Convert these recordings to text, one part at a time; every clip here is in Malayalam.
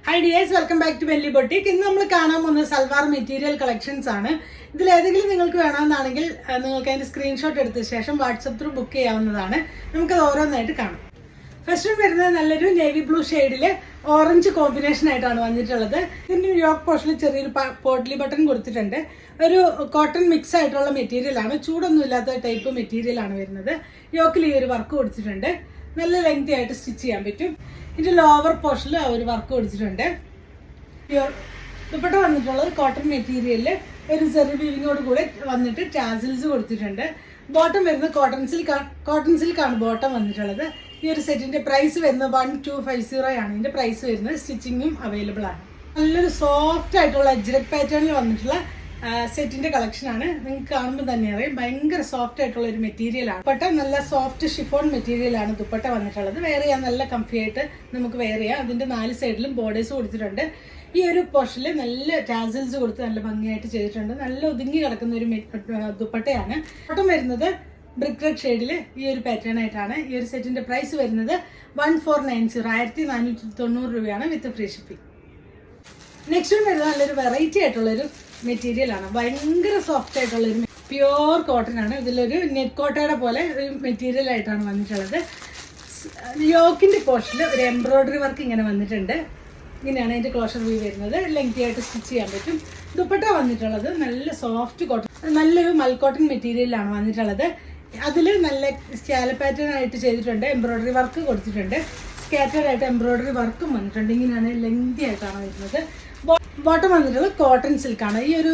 Hi dears, welcome back to Belly Boutique. ഇന്ന് നമ്മൾ കാണാൻ പോകുന്ന സൽവാർ മെറ്റീരിയൽ കളക്ഷൻസ് ആണ്. ഇതിൽ ഏതെങ്കിലും നിങ്ങൾക്ക് വേണമെന്നാണെങ്കിൽ നിങ്ങൾക്ക് അതിന്റെ സ്ക്രീൻഷോട്ട് എടുത്ത ശേഷം വാട്സ്ആപ്പ് ത്രൂ ബുക്ക് ചെയ്യാവുന്നതാണ്. നമുക്ക് അത് ഓരോന്നായിട്ട് കാണാം. ഫസ്റ്റ് വൺ വരുന്നത് നല്ലൊരു നേവി ബ്ലൂ ഷെയ്ഡിൽ ഓറഞ്ച് കോമ്പിനേഷൻ ആയിട്ടാണ് വന്നിട്ടുള്ളത്. ഇതിന്റെ യോക്ക് പോർഷനിൽ ചെറിയൊരു പോട്ട്ലി ബട്ടൺ കൊടുത്തിട്ടുണ്ട്. ഒരു കോട്ടൺ മിക്സ് ആയിട്ടുള്ള മെറ്റീരിയൽ ആണ്. ചൂടൊന്നും ഇല്ലാത്ത ടൈപ്പ് മെറ്റീരിയൽ ആണ് വരുന്നത്. യോക്കിൽ ഈ ഒരു വർക്ക് കൊടുത്തിട്ടുണ്ട്. നല്ല ലെങ്തി ആയിട്ട് സ്റ്റിച്ച് ചെയ്യാൻ പറ്റും. ഇതിന്റെ ലോവർ പോർഷനിൽ ഒരു വർക്ക് കൊടുത്തിട്ടുണ്ട്. ദുപ്പട്ട വന്നിട്ടുള്ളത് കോട്ടൺ മെറ്റീരിയലിൽ ഒരു സെറി വീവിങ്ങോട് കൂടെ വന്നിട്ട് ടാസിൽസ് കൊടുത്തിട്ടുണ്ട്. ബോട്ടം വരുന്നത് കോട്ടൺ സിൽക്കാണ് ബോട്ടം വന്നിട്ടുള്ളത്. ഈ ഒരു സെറ്റിന്റെ പ്രൈസ് വരുന്നത് 1250 ആണ്. ഇതിന്റെ പ്രൈസ് വരുന്നത്. സ്റ്റിച്ചിങ്ങും അവൈലബിൾ ആണ്. നല്ലൊരു സോഫ്റ്റ് ആയിട്ടുള്ള അജ്രക് പാറ്റേണിൽ വന്നിട്ടുള്ള സെറ്റിന്റെ കളക്ഷൻ ആണ്. നിങ്ങൾക്ക് കാണുമ്പോൾ തന്നെ അറിയാം ഭയങ്കര സോഫ്റ്റ് ആയിട്ടുള്ള ഒരു മെറ്റീരിയൽ ആണ്. ദുപ്പട്ട നല്ല സോഫ്റ്റ് ഷിഫോൺ മെറ്റീരിയൽ ആണ് ദുപ്പട്ട വന്നിട്ടുള്ളത്. വെയർ ചെയ്യാൻ നല്ല കംഫി ആയിട്ട് നമുക്ക് വെയർ ചെയ്യാം. അതിന്റെ 4 സൈഡിലും ബോർഡേഴ്സ് കൊടുത്തിട്ടുണ്ട്. ഈ ഒരു പോർഷനിൽ നല്ല ടാസിൽസ് കൊടുത്ത് നല്ല ഭംഗിയായിട്ട് ചെയ്തിട്ടുണ്ട്. നല്ല ഒതുങ്ങി കിടക്കുന്ന ഒരു ദുപ്പട്ടയാണ്. ബോട്ടം വരുന്നത് ബ്രിക്ക് റെഡ് ഷെയ്ഡിൽ ഈ ഒരു പാറ്റേൺ ആയിട്ടാണ്. ഈ ഒരു സെറ്റിന്റെ പ്രൈസ് വരുന്നത് 1490 1490 രൂപയാണ് വിത്ത് ഫ്രീ ഷിപ്പിംഗ്. നെക്സ്റ്റ് വരുന്നത് നല്ലൊരു വെറൈറ്റി ആയിട്ടുള്ളൊരു മെറ്റീരിയൽ ആണ്. ഭയങ്കര സോഫ്റ്റ് ആയിട്ടുള്ള ഒരു പ്യുവർ കോട്ടൺ ആണ്. ഇതിലൊരു നെറ്റ് കോട്ടയുടെ പോലെ ഒരു മെറ്റീരിയൽ ആയിട്ടാണ് വന്നിട്ടുള്ളത്. യോക്കിന്റെ പോർഷനിൽ ഒരു എംബ്രോയിഡറി വർക്ക് ഇങ്ങനെ വന്നിട്ടുണ്ട്. ഇങ്ങനെയാണ് അതിന്റെ ക്ലോഷർ വ്യൂ വരുന്നത്. ലെങ്തി ആയിട്ട് സ്റ്റിച്ച് ചെയ്യാൻ പറ്റും. ദുപ്പട്ട വന്നിട്ടുള്ളത് നല്ല സോഫ്റ്റ് കോട്ടൺ, നല്ലൊരു മൽക്കോട്ടൺ മെറ്റീരിയലാണ് വന്നിട്ടുള്ളത്. അതിൽ നല്ല സ്കാലപ്പ് പാറ്റേൺ ആയിട്ട് ചെയ്തിട്ടുണ്ട്. എംബ്രോയിഡറി വർക്ക് കൊടുത്തിട്ടുണ്ട്. സ്കാറ്റേഡ് ആയിട്ട് എംബ്രോയിഡറി വർക്കും വന്നിട്ടുണ്ട്. ഇങ്ങനെയാണ് ലെങ്തി ആയിട്ടാണ് വരുന്നത്. ബോട്ടം വന്നിട്ടുള്ളത് കോട്ടൺ സിൽക്കാണ്. ഈ ഒരു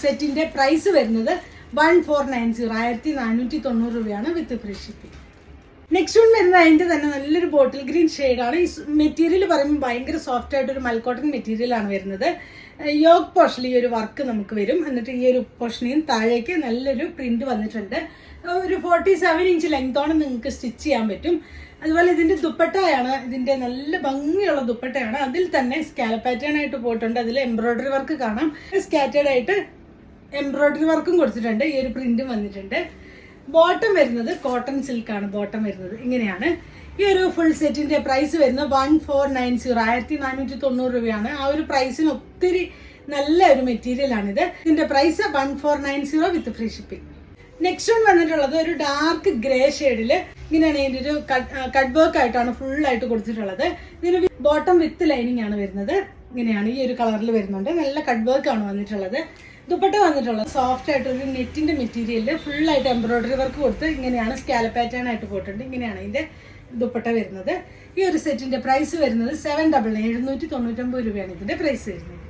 സെറ്റിന്റെ പ്രൈസ് വരുന്നത് 1490 1490 രൂപയാണ് വിത്ത് ഫ്രീ ഷിപ്പിംഗ്. നെക്സ്റ്റ് വൺ വരുന്നത് അതിന്റെ തന്നെ നല്ലൊരു ബോട്ടിൽ ഗ്രീൻ ഷെയ്ഡാണ്. ഈ മെറ്റീരിയൽ പറയുമ്പോൾ ഭയങ്കര സോഫ്റ്റ് ആയിട്ടൊരു മൽക്കോട്ടൺ മെറ്റീരിയൽ ആണ് വരുന്നത്. യോക്ക് പോർഷനിൽ ഈ ഒരു വർക്ക് നമുക്ക് വരും. എന്നിട്ട് ഈ ഒരു പോർഷനിൽ താഴേക്ക് നല്ലൊരു പ്രിന്റ് വന്നിട്ടുണ്ട്. ഒരു 47 ഇഞ്ച് ലെങ്തോടെ നിങ്ങൾക്ക് സ്റ്റിച്ച് ചെയ്യാൻ പറ്റും. അതുപോലെ ഇതിന്റെ ദുപ്പട്ടയാണ്. ഇതിന്റെ നല്ല ഭംഗിയുള്ള ദുപ്പട്ടയാണ്. അതിൽ തന്നെ സ്കാലപ്പ് പാറ്റേൺ ആയിട്ട് പോയിട്ടുണ്ട്. അതിൽ എംബ്രോയിഡറി വർക്ക് കാണാം. സ്കാറ്റേഡ് ആയിട്ട് എംബ്രോയിഡറി വർക്കും കൊടുത്തിട്ടുണ്ട്. ഈ ഒരു പ്രിന്റും വന്നിട്ടുണ്ട്. ബോട്ടം വരുന്നത് കോട്ടൺ സിൽക്കാണ്. ബോട്ടം വരുന്നത് ഇങ്ങനെയാണ്. ഈ ഒരു ഫുൾ സെറ്റിന്റെ പ്രൈസ് വരുന്നത് 1490 1490 രൂപയാണ്. ആ ഒരു പ്രൈസിന് ഒത്തിരി നല്ല ഒരു മെറ്റീരിയൽ ആണിത്. ഇതിന്റെ price 1490 with free shipping. Next one വന്നിട്ടുള്ളത് ഒരു ഡാർക്ക് ഗ്രേ ഷെയ്ഡില് ഇങ്ങനെയാണ്. ഇതിന്റെ ഒരു കട്ട് വർക്ക് ആയിട്ടാണ് ഫുൾ ആയിട്ട് കൊടുത്തിട്ടുള്ളത്. ഇതിന് ബോട്ടം വിത്ത് ലൈനിങ് ആണ് വരുന്നത്. ഇങ്ങനെയാണ് ഈ ഒരു കളറിൽ വരുന്നുണ്ട്. നല്ല കട്ട് വർക്ക് ആണ് വന്നിട്ടുള്ളത്. ദുപ്പട്ട വന്നിട്ടുള്ളത് സോഫ്റ്റ് ആയിട്ട് ഒരു നെറ്റിന്റെ മെറ്റീരിയലിൽ ഫുൾ ആയിട്ട് എംബ്രോയിഡറി വർക്ക് കൊടുത്ത് ഇങ്ങനെയാണ് സ്കാലപ്പ് പാറ്റേൺ ആയിട്ട് പോയിട്ടുണ്ട്. ഇങ്ങനെയാണ് ഇതിന്റെ ദുപ്പട്ട വരുന്നത്. ഈ ഒരു സെറ്റിന്റെ പ്രൈസ് വരുന്നത് 799 799 രൂപയാണ് ഇതിന്റെ പ്രൈസ് വരുന്നത്.